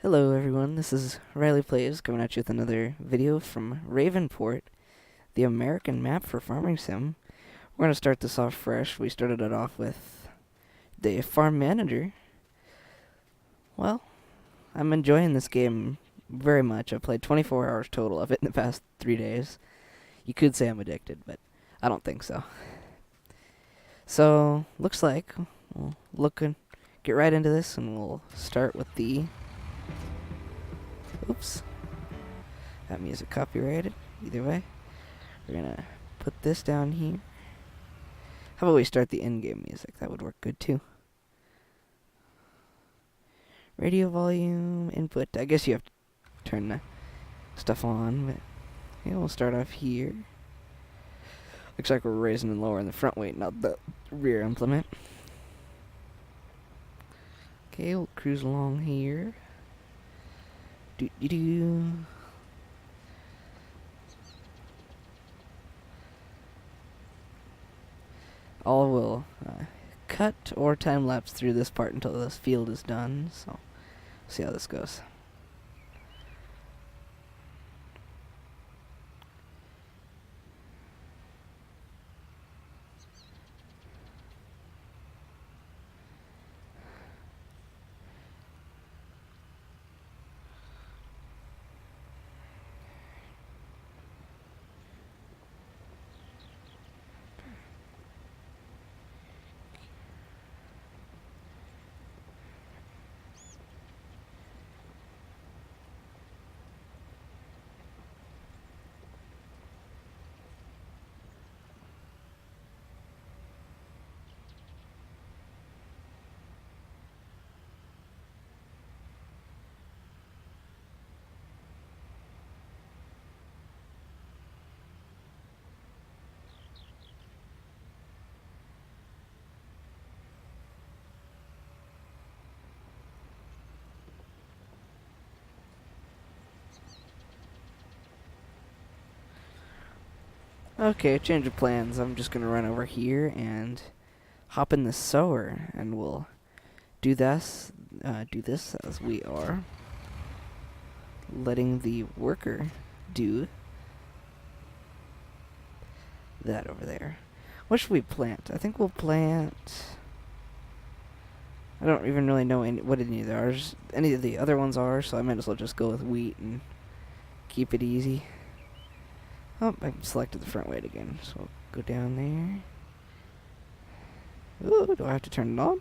Hello everyone, this is Riley Plays coming at you with another video from Ravenport, the American map for Farming Sim. We're going to start this off fresh. We started it off with the Farm Manager. Well, I'm enjoying this game very much. I've played 24 hours total of it in the past 3 days. You could say I'm addicted, but I don't think so. So, looks like we'll get right into this and we'll start with the... Oops. That music copyrighted. Either way. We're gonna put this down here. How about we start the in-game music? That would work good too. Radio volume, input. I guess you have to turn the stuff on, but yeah, we'll start off here. Looks like we're raising and lowering the front weight, not the rear implement. Okay, we'll cruise along here. Do-do-do. All will cut or time lapse through this part until this field is done, so see how this goes. Okay, change of plans. I'm just gonna run over here and hop in the sower, and we'll do this as we are letting the worker do that over there. What should we plant? I think we'll plant... I don't even really know what any of the other ones are, so I might as well just go with wheat and keep it easy. Oh, I selected the front weight again, so we'll go down there. Ooh, do I have to turn it on?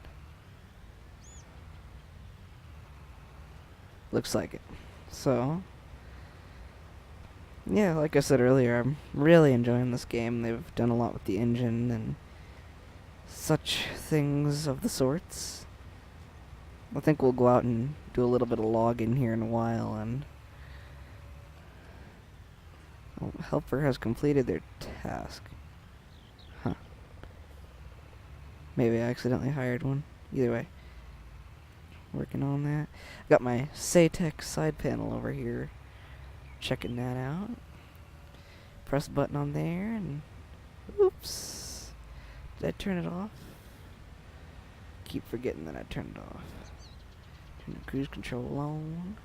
Looks like it. So, yeah, like I said earlier, I'm really enjoying this game. They've done a lot with the engine and such things of the sorts. I think we'll go out and do a little bit of logging here in a while, and helper has completed their task. Huh. Maybe I accidentally hired one. Either way. Working on that. Got my Saytech side panel over here. Checking that out. Press button on there and... Oops. Did I turn it off? Keep forgetting that I turned it off. Turn the cruise control on.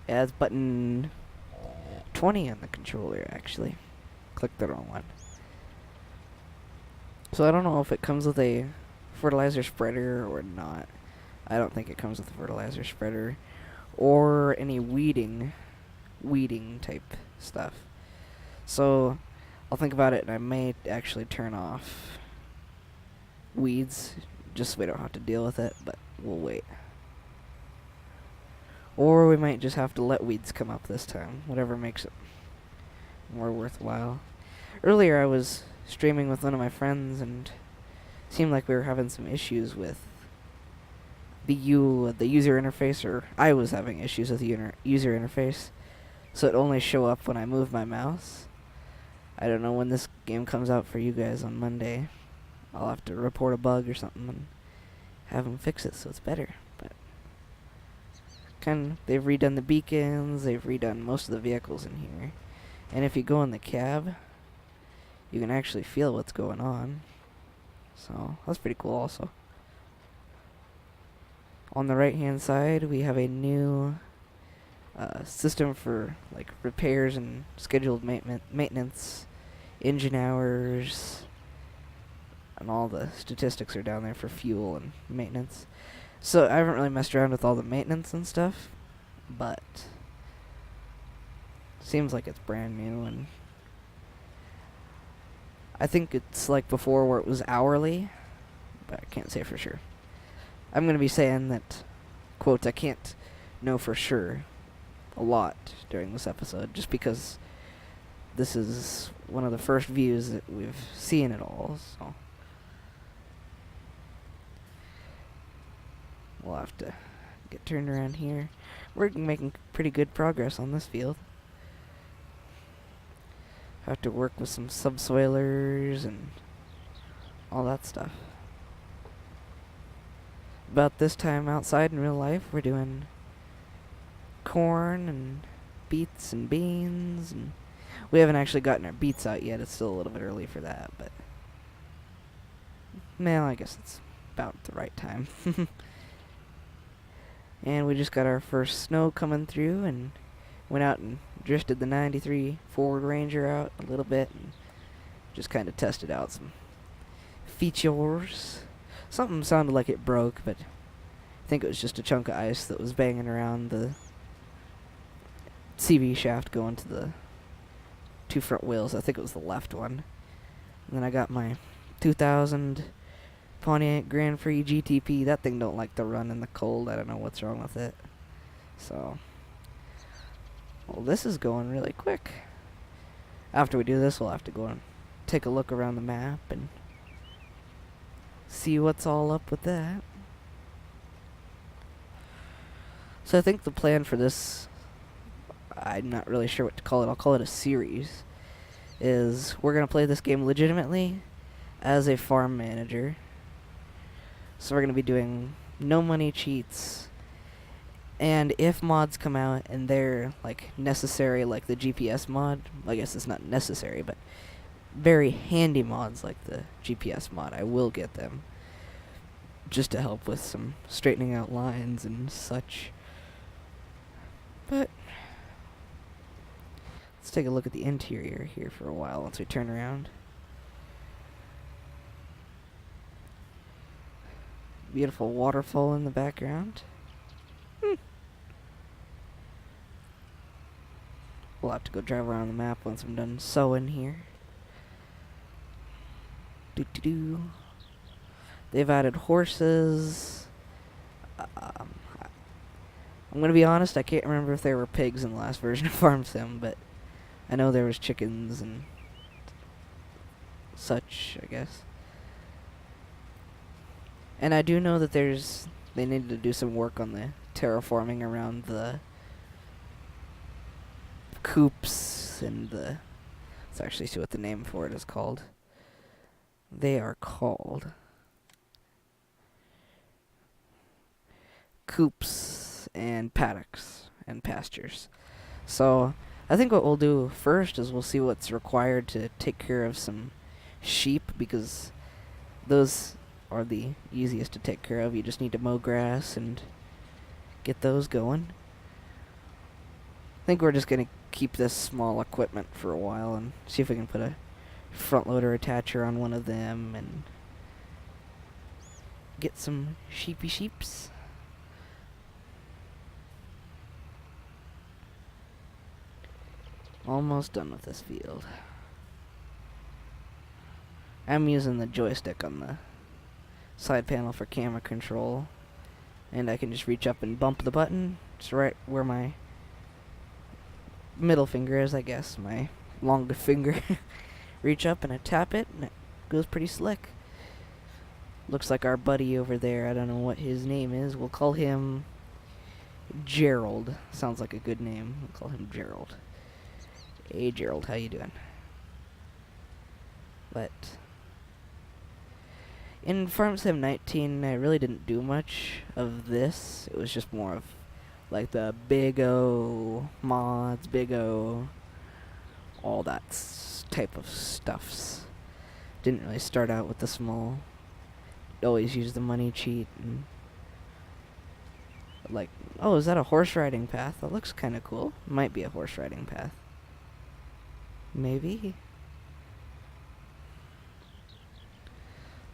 Yeah, it's button 20 on the controller, actually. Click the wrong one. So I don't know if it comes with a fertilizer spreader or not. I don't think it comes with a fertilizer spreader or any weeding type stuff. So I'll think about it, and I may actually turn off weeds just so we don't have to deal with it, but we'll wait. Or we might just have to let weeds come up this time, whatever makes it more worthwhile. Earlier I was streaming with one of my friends, and it seemed like we were having some issues with the user interface, or I was having issues with the user interface, so it only show up when I move my mouse. I don't know when this game comes out for you guys on Monday. I'll have to report a bug or something and have them fix it so it's better. But they've redone the beacons, they've redone most of the vehicles in here, and if you go in the cab, you can actually feel what's going on. So that's pretty cool also. On the right hand side, we have a new system for like repairs and scheduled maintenance, engine hours, and all the statistics are down there for fuel and maintenance. So I haven't really messed around with all the maintenance and stuff, but seems like it's brand new, and I think it's like before where it was hourly, but I can't say for sure. I'm going to be saying that, quote, I can't know for sure a lot during this episode, just because this is one of the first views that we've seen it all, so we'll have to get turned around here. We're making pretty good progress on this field. Have to work with some subsoilers and all that stuff. About this time outside in real life, we're doing corn and beets and beans, and we haven't actually gotten our beets out yet. It's still a little bit early for that, but well, I guess it's about the right time. And we just got our first snow coming through, and went out and drifted the 93 Ford Ranger out a little bit and just kind of tested out some features. Something sounded like it broke, but I think it was just a chunk of ice that was banging around the CV shaft going to the two front wheels. I think it was the left one. And then I got my 2000 Pontiac Grand Prix GTP. That thing don't like to run in the cold. I don't know what's wrong with it. So, well, this is going really quick. After we do this, we'll have to go and take a look around the map and see what's all up with that. So I think the plan for this, I'm not really sure what to call it, I'll call it a series, is we're going to play this game legitimately as a farm manager. So we're going to be doing no money cheats, and if mods come out and they're like necessary, like the GPS mod, I guess it's not necessary, but very handy mods like the GPS mod, I will get them, just to help with some straightening out lines and such. But let's take a look at the interior here for a while once we turn around. Beautiful waterfall in the background. We'll have to go drive around the map once I'm done sewing here. Doo-doo-doo. They've added horses. I'm going to be honest, I can't remember if there were pigs in the last version of Farm Sim, but I know there was chickens and such, I guess. And I do know that they needed to do some work on the terraforming around the coops and the... Let's actually see what the name for it is called. They are called coops and paddocks and pastures. So I think what we'll do first is we'll see what's required to take care of some sheep, because those are the easiest to take care of. You just need to mow grass and get those going. I think we're just going to keep this small equipment for a while and see if we can put a front loader attacher on one of them and get some sheeps. Almost done with this field. I'm using the joystick on the side panel for camera control, and I can just reach up and bump the button. It's right where my middle finger is, I guess, my long finger. Reach up and I tap it, and it goes pretty slick. Looks like our buddy over there, I don't know what his name is, we'll call him Gerald. Sounds like a good name. We'll call him Gerald. Hey Gerald, how you doing? But in Farm Sim 19, I really didn't do much of this. It was just more of like the big O mods, big O, all that type of stuffs. Didn't really start out with the small. Always use the money cheat and like, oh, is that a horse riding path? That looks kind of cool. Might be a horse riding path. Maybe.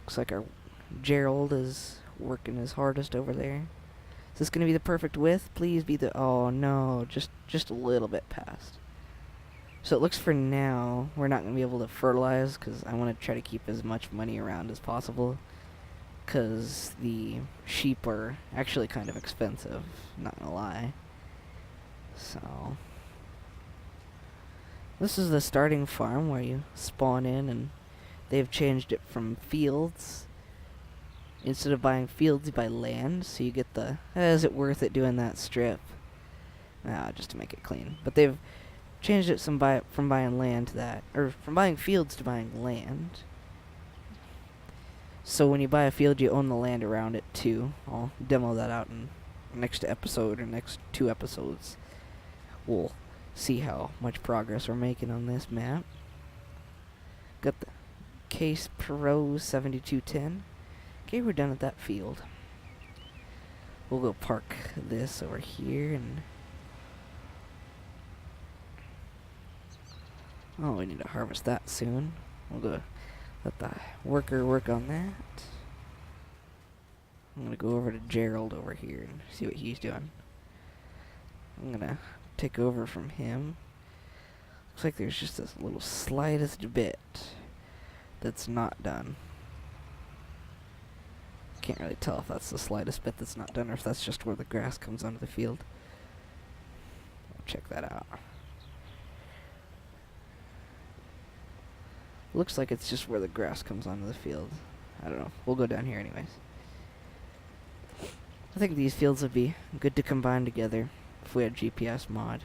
Looks like our Gerald is working his hardest over there. Is this gonna be the perfect width? Please be the. Oh no, just a little bit past. So it looks for now we're not gonna be able to fertilize because I want to try to keep as much money around as possible. Because the sheep are actually kind of expensive, not gonna lie. So this is the starting farm where you spawn in, and they've changed it from fields. Instead of buying fields, you buy land, so you get the, is it worth it doing that strip? Just to make it clean. But they've changed it from buying land to that, or from buying fields to buying land. So when you buy a field, you own the land around it too. I'll demo that out in next episode or next 2 episodes. We'll see how much progress we're making on this map. Got the Case Pro 7210. Okay, we're done at that field. We'll go park this over here and... Oh, we need to harvest that soon. We'll go let the worker work on that. I'm gonna go over to Gerald over here and see what he's doing. I'm gonna take over from him. Looks like there's just this little slightest bit that's not done. Can't really tell if that's the slightest bit that's not done or if that's just where the grass comes onto the field. We'll check that out. Looks like it's just where the grass comes onto the field. I don't know. We'll go down here anyways. I think these fields would be good to combine together if we had GPS mod.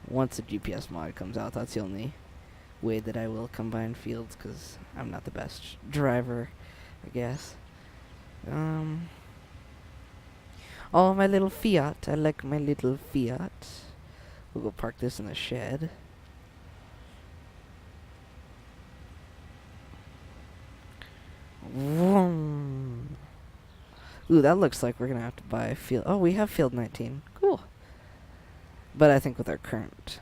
Once a GPS mod comes out, that's the only way that I will combine fields, because I'm not the best driver, I guess. Oh, my little Fiat. I like my little Fiat. We'll go park this in the shed. Vroom. Ooh, that looks like we're gonna have to buy a field. Oh, we have field 19. Cool. But I think with our current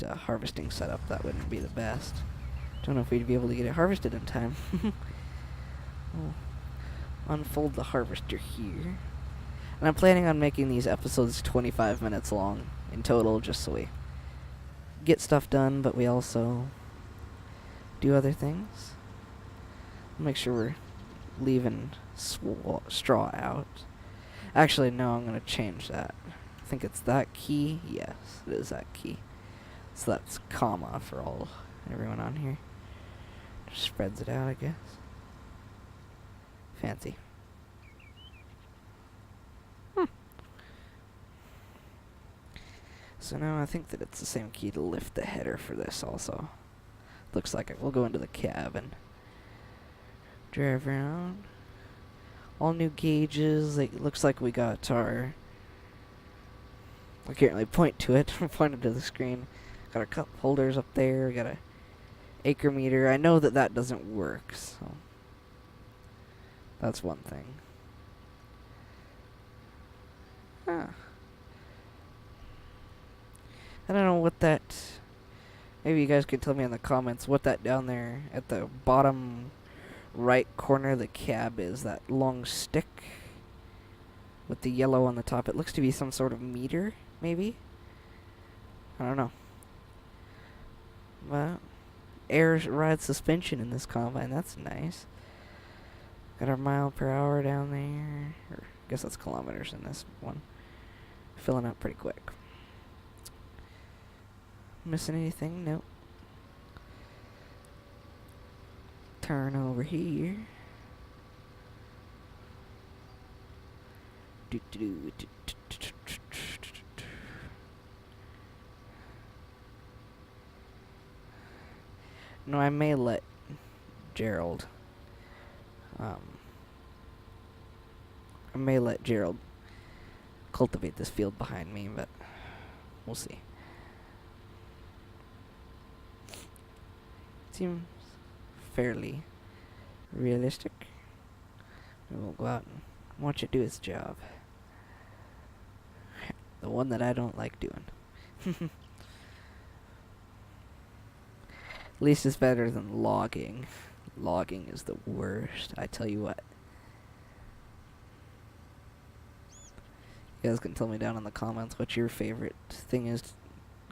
harvesting setup, that wouldn't be the best. Don't know if we'd be able to get it harvested in time. We'll unfold the harvester here. And I'm planning on making these episodes 25 minutes long in total, just so we get stuff done, but we also do other things. Make sure we're leaving straw out. Actually, no, I'm going to change that. I think it's that key. Yes, it is that key. So that's comma for everyone on here. Just spreads it out, I guess. Fancy. So now I think that it's the same key to lift the header for this also. Looks like it. We'll go into the cab and drive around. All new gauges. It looks like we got our... I can't really point to it. I'm pointing to the screen. Got our cup holders up there. We got a acre meter. I know that that doesn't work, so that's one thing. Huh. I don't know what that... Maybe you guys could tell me in the comments what that down there at the bottom right corner of the cab is. That long stick with the yellow on the top. It looks to be some sort of meter, maybe? I don't know. Well, air ride suspension in this combine. That's nice. Got our mile per hour down there. Or I guess that's kilometers in this one. Filling up pretty quick. Missing anything? Nope. Turn over here. No, I may let Gerald. I may let Gerald cultivate this field behind me, but we'll see. Seems fairly realistic. We will go out and Watch it do its job. The one that I don't like doing. At least it's better than logging. Logging is the worst, I tell you what. You guys can tell me down in the comments what your favorite thing is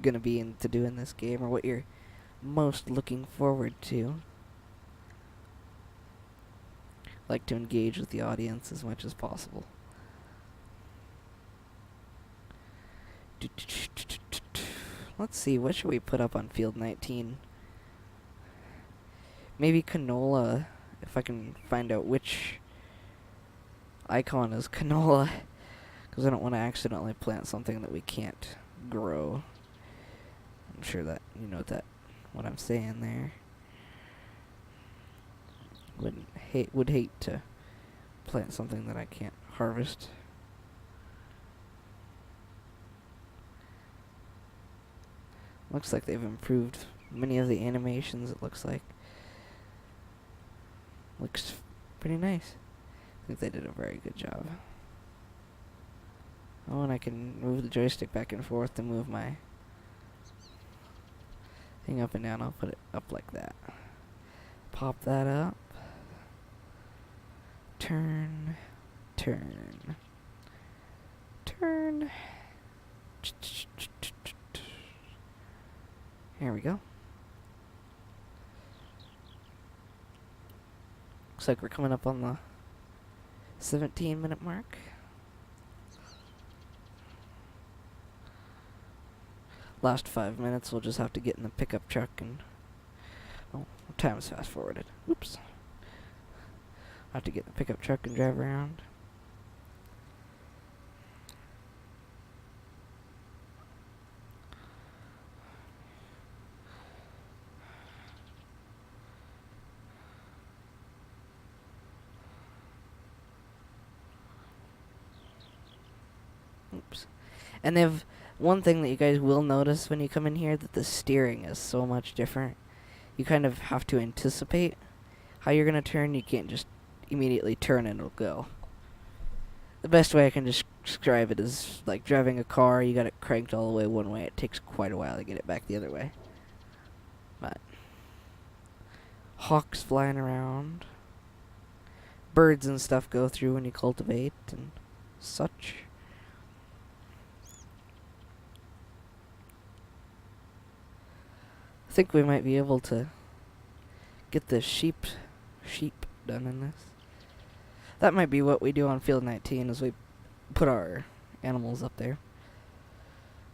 gonna be to do in this game, or what you're most looking forward to. Like to engage with the audience as much as possible. Let's see, what should we put up on field 19? Maybe canola, if I can find out which icon is canola, because I don't want to accidentally plant something that we can't grow. I'm sure that you know what I'm saying there. Would hate to plant something that I can't harvest. Looks like they've improved many of the animations, it looks like. Looks pretty nice. I think they did a very good job. Oh, and I can move the joystick back and forth to move my thing up and down. I'll put it up like that. Pop that up. Turn. Turn. Turn. Here we go. Looks like we're coming up on the 17-minute mark. Last 5 minutes, we'll just have to get in the pickup truck and... Oh, time's fast forwarded. Oops. I'll have to get in the pickup truck and drive around. Oops. And they have one thing that you guys will notice when you come in here, that the steering is so much different. You kind of have to anticipate how you're going to turn. You can't just immediately turn and it'll go. The best way I can describe it is like driving a car. You got it cranked all the way one way. It takes quite a while to get it back the other way. But hawks flying around. Birds and stuff go through when you cultivate and such. I think we might be able to get the sheep done in this. That might be what we do on field 19, is we put our animals up there.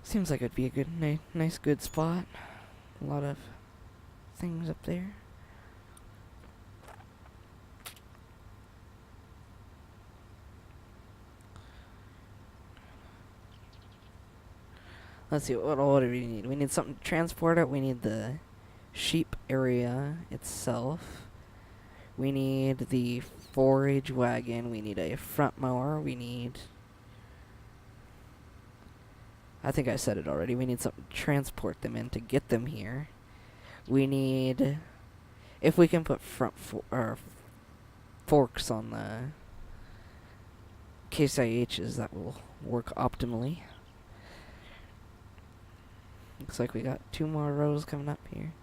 Seems like it'd be a good, nice, good spot. A lot of things up there. Let's see, what do we need? We need something to transport it. We need the sheep area itself. We need the forage wagon. We need a front mower. We need... I think I said it already. We need something to transport them in to get them here. We need... If we can put forks on the Case IHs, that will work optimally. Looks like we got 2 more rows coming up here.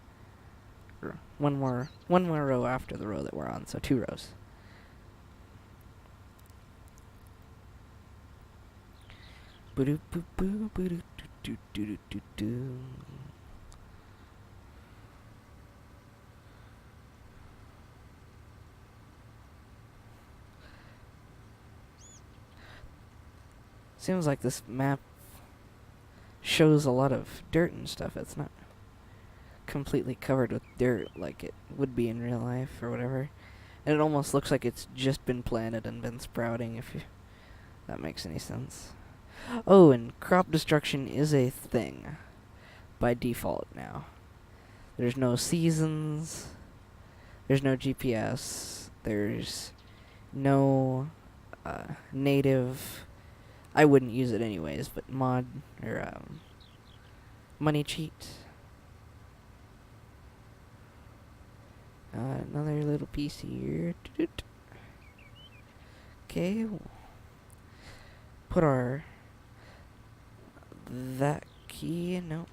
Or one more row after the row that we're on, so 2 rows. Boo boo boo boo doo doo doo doo doo. Seems like this map shows a lot of dirt and stuff. It's not completely covered with dirt like it would be in real life or whatever. And it almost looks like it's just been planted and been sprouting, if that makes any sense. Oh, and crop destruction is a thing by default now. There's no seasons. There's no GPS. There's no native... I wouldn't use it anyways, but mod or money cheat. Another little piece here. Okay. put our that key. No,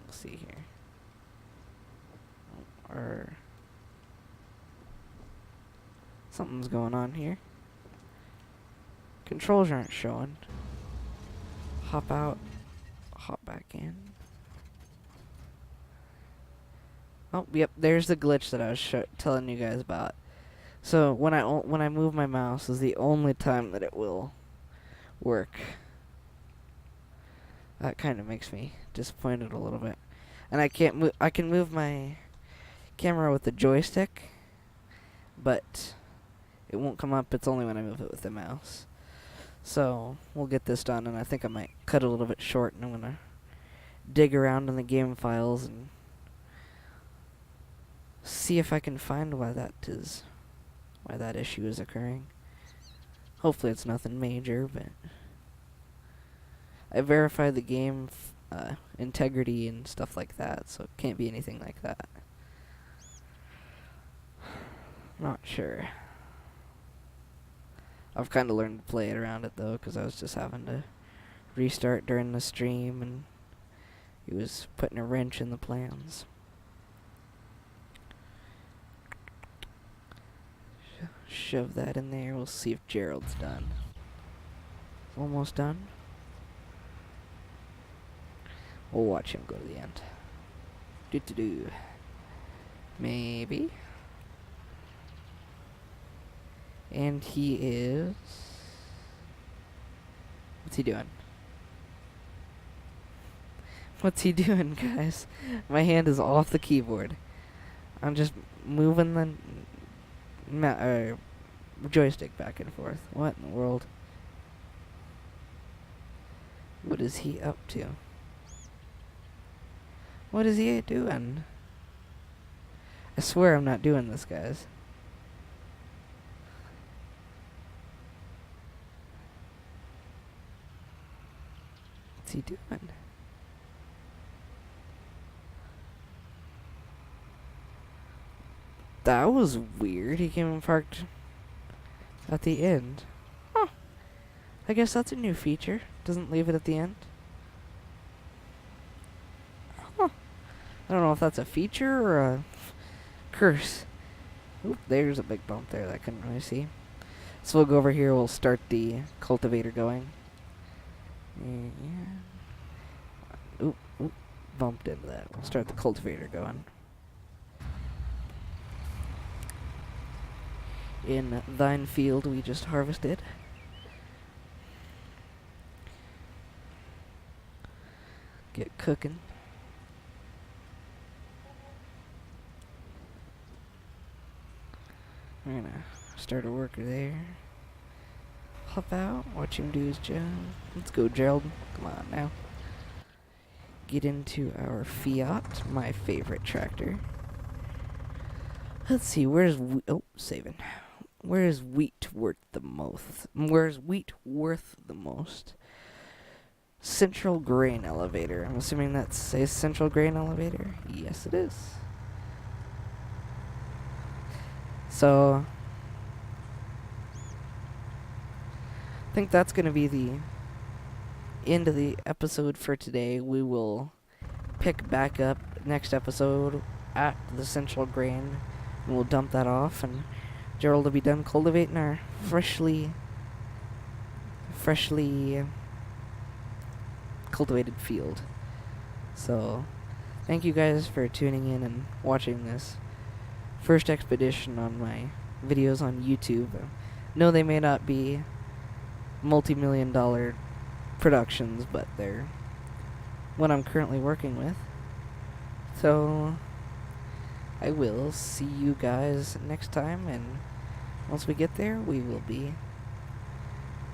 let's see here. Our something's going on here. Controls aren't showing. Hop out, hop back in. Oh, yep, there's the glitch that I was telling you guys about. So when I move my mouse is the only time that it will work. That kind of makes me disappointed a little bit. And I can't move. I can move my camera with the joystick, but it won't come up. It's only when I move it with the mouse. So we'll get this done, and I think I might cut a little bit short, and I'm gonna dig around in the game files and see if I can find why that issue is occurring. Hopefully it's nothing major, but I verified the game integrity and stuff like that, so it can't be anything like that. Not sure. I've kind of learned to play it around it though, because I was just having to restart during the stream, and he was putting a wrench in the plans. Shove that in there. We'll see if Gerald's done. Almost done. We'll watch him go to the end. Do. Maybe. And he is... What's he doing? What's he doing, guys? My hand is off the keyboard. I'm just moving the joystick back and forth. What in the world? What is he up to? What is he doing? I swear I'm not doing this, guys. What's he doing? That was weird. He came and parked at the end. Huh. I guess that's a new feature. Doesn't leave it at the end. Huh. I don't know if that's a feature or a curse. Oop, there's a big bump there that I couldn't really see. So we'll go over here. We'll start the cultivator going. Yeah. Oop, bumped into that. We'll start the cultivator going. In thine field we just harvested. Get cooking. We're gonna start a worker there. Hop out, watch him do his job. Let's go, Gerald. Come on now. Get into our Fiat, my favorite tractor. Let's see, saving. Where is wheat worth the most? Where's wheat worth the most? Central grain elevator. I'm assuming that says central grain elevator. Yes, it is. So I think that's going to be the end of the episode for today. We will pick back up next episode at the central grain, and we'll dump that off, and Gerald will be done cultivating our freshly cultivated field. So thank you guys for tuning in and watching this first expedition on my videos on YouTube. No, they may not be multi-million-dollar productions, but they're what I'm currently working with. So I will see you guys next time, and once we get there, we will be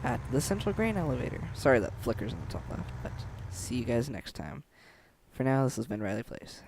at the central grain elevator. Sorry that flickers in the top left, but see you guys next time. For now, this has been Riley Place.